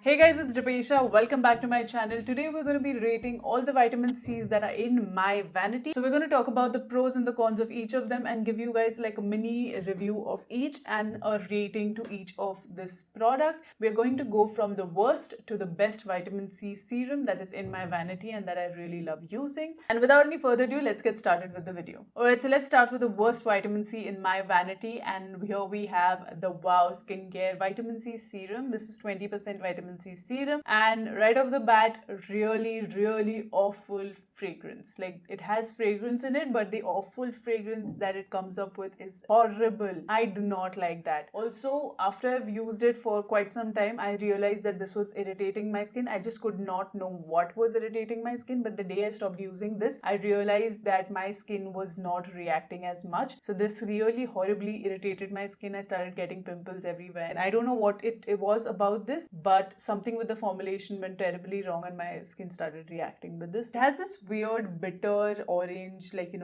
Hey guys, it's Dipesha. Welcome back to my channel. Today we're going to be rating all the vitamin C's that are in my vanity. So we're going to talk about the pros and the cons of each of them and give you guys like a mini review of each and a rating to each of this product. We're going to go from the worst to the best vitamin C serum that is in my vanity and that I really love using. And without any further ado, let's get started with the video. Alright, so let's start with the worst vitamin C in my vanity, and here we have the Wow Skincare Vitamin C Serum. This is 20% vitamin C serum, and right off the bat, really awful fragrance. Like, it has fragrance in it, but the awful fragrance that it comes up with is horrible. I do not like that. Also, after I've used it for quite some time, I realized that this was irritating my skin. I just could not know what was irritating my skin, but the day I stopped using this, I realized that my skin was not reacting as much. So this really horribly irritated my skin. I started getting pimples everywhere, and I don't know what it was about this, but something with the formulation went terribly wrong and my skin started reacting with this. It has this weird bitter orange, like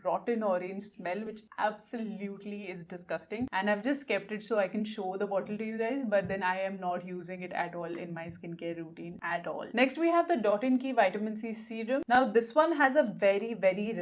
rotten orange smell, which absolutely is disgusting, and I've just kept it so I can show the bottle to you guys, but then I am not using it at all in my skincare routine at all. Next we have the Dot & Key Vitamin C Serum. Now this one has a very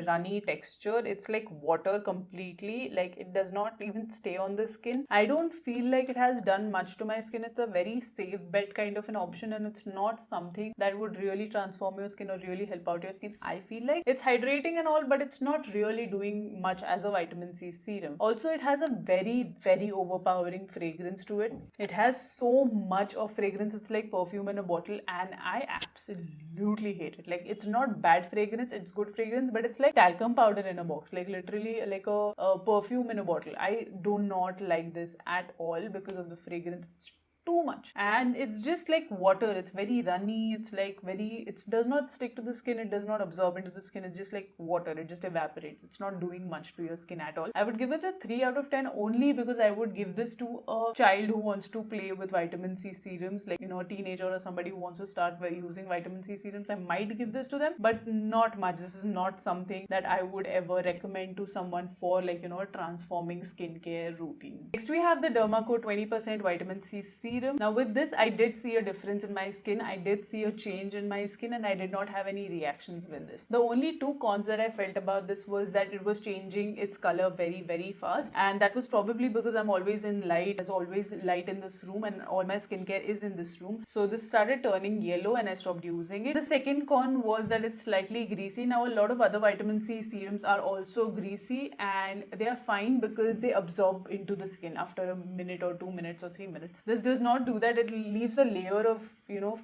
runny texture. It's like water completely. Like, it does not even stay on the skin. I don't feel like it has done much to my skin. It's a very safe bet kind of an option, and it's not something that would really transform your skin or really help out your skin. I feel like it's hydrating and all, but it's not really doing much as a vitamin C serum. Also, it has a very overpowering fragrance to it. It has so much of fragrance. It's like perfume in a bottle, and I absolutely hate it. Like, it's not bad fragrance, it's good fragrance, but it's like talcum powder in a box. Like, literally like a perfume in a bottle. I do not like this at all because of the fragrance. It's too much, and it's just like water. It's very runny. It's like it does not stick to the skin, it does not absorb into the skin. It's just like water, it just evaporates. It's not doing much to your skin at all. I would give it a 3 out of 10 only because I would give this to a child who wants to play with vitamin C serums, like, a teenager or somebody who wants to start by using vitamin C serums. I might give this to them, but not much. This is not something that I would ever recommend to someone for, like, a transforming skincare routine. Next we have the Dermaco 20% vitamin C serum. Now with this, I did see a difference in my skin. I did see a change in my skin, and I did not have any reactions with this. The only two cons that I felt about this was that it was changing its color very fast, and that was probably because I'm always in light. There's always light in this room, and all my skincare is in this room. So this started turning yellow and I stopped using it. The second con was that it's slightly greasy. Now, a lot of other vitamin C serums are also greasy, and they are fine because they absorb into the skin after a minute or 2 minutes or 3 minutes. This does not do that. It leaves a layer of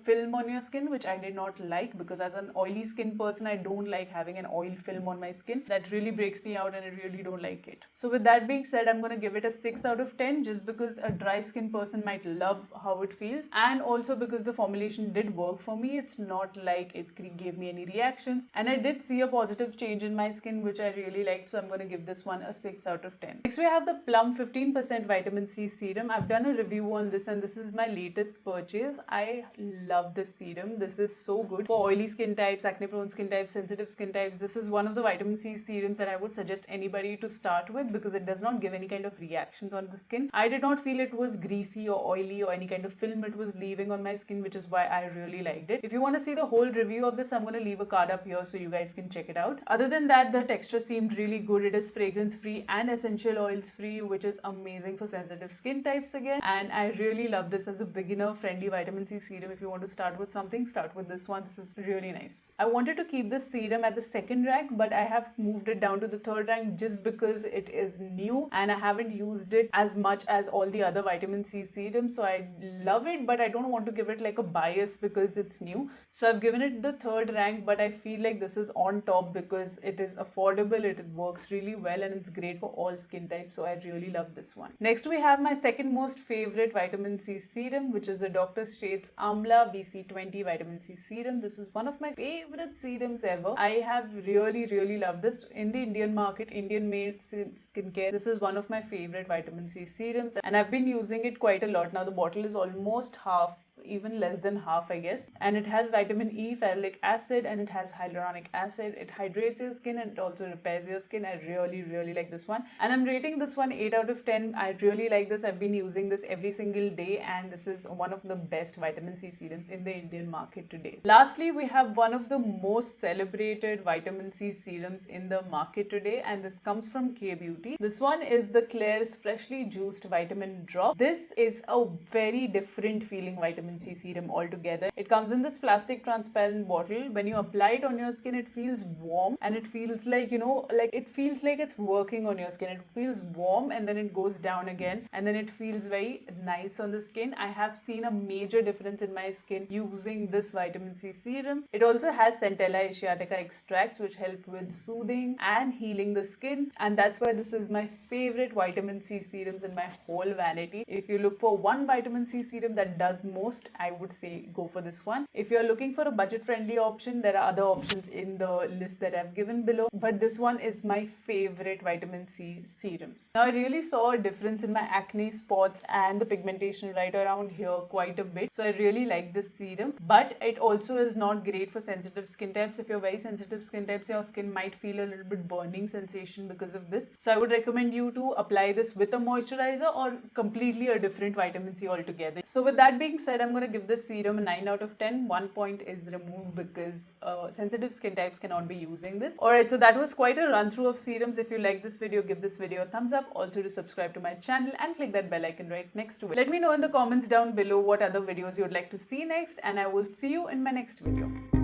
film on your skin, which I did not like, because as an oily skin person, I don't like having an oil film on my skin. That really breaks me out, and I really don't like it. So with that being said, I'm going to give it a 6 out of 10, just because a dry skin person might love how it feels, and also because the formulation did work for me. It's not like it gave me any reactions, and I did see a positive change in my skin, which I really liked. So I'm going to give this one a 6 out of 10. Next we have the Plum 15% vitamin C serum. I've done a review on this, and this is my latest purchase. I love this serum. This is so good for oily skin types, acne prone skin types, sensitive skin types. This is one of the vitamin C serums that I would suggest anybody to start with, because it does not give any kind of reactions on the skin. I did not feel it was greasy or oily or any kind of film it was leaving on my skin, which is why I really liked it. If you want to see the whole review of this, I'm going to leave a card up here so you guys can check it out. Other than that, the texture seemed really good. It is fragrance free and essential oils free, which is amazing for sensitive skin types again, and I really love this as a beginner friendly vitamin C serum. If you want to start with something, start with this one. This is really nice. I wanted to keep this serum at the second rank, but I have moved it down to the third rank just because it is new and I haven't used it as much as all the other vitamin C serums. So I love it, but I don't want to give it like a bias because it's new. So I've given it the third rank, but I feel like this is on top because it is affordable, it works really well, and it's great for all skin types. So I really love this one. Next we have my second most favorite vitamin C serum, which is the Dr. Sheth's Amla BC20 vitamin C serum. This is one of my favorite serums ever. I have really loved this. In the Indian market, Indian made skincare, this is one of my favorite vitamin C serums, and I've been using it quite a lot now. The bottle is almost half even less than half, I guess. And it has vitamin E, ferulic acid, and it has hyaluronic acid. It hydrates your skin and it also repairs your skin. I really like this one, and I'm rating this one 8 out of 10. I really like this. I've been using this every single day, and this is one of the best vitamin C serums in the Indian market today. Lastly, we have one of the most celebrated vitamin C serums in the market today, and this comes from K Beauty. This one is the Klairs Freshly Juiced Vitamin Drop. This is a very different feeling vitamin C serum altogether. It comes in this plastic transparent bottle. When you apply it on your skin, it feels warm, and it feels like, like it feels like it's working on your skin. It feels warm and then it goes down again, and then it feels very nice on the skin. I have seen a major difference in my skin using this vitamin C serum. It also has Centella asiatica extracts, which help with soothing and healing the skin, and that's why this is my favorite vitamin C serums in my whole vanity. If you look for one vitamin C serum that does most, I would say go for this one. If you're looking for a budget friendly option, there are other options in the list that I've given below, but this one is my favorite vitamin C serums. Now, I really saw a difference in my acne spots and the pigmentation right around here quite a bit, so I really like this serum. But it also is not great for sensitive skin types. If you're very sensitive skin types, your skin might feel a little bit burning sensation because of this, so I would recommend you to apply this with a moisturizer or completely a different vitamin C altogether. So with that being said, I'm going to give this serum a 9 out of 10. 1 point is removed because sensitive skin types cannot be using this. Alright, so that was quite a run through of serums. If you like this video, give this video a thumbs up. Also to subscribe to my channel and click that bell icon right next to it. Let me know in the comments down below what other videos you would like to see next, and I will see you in my next video.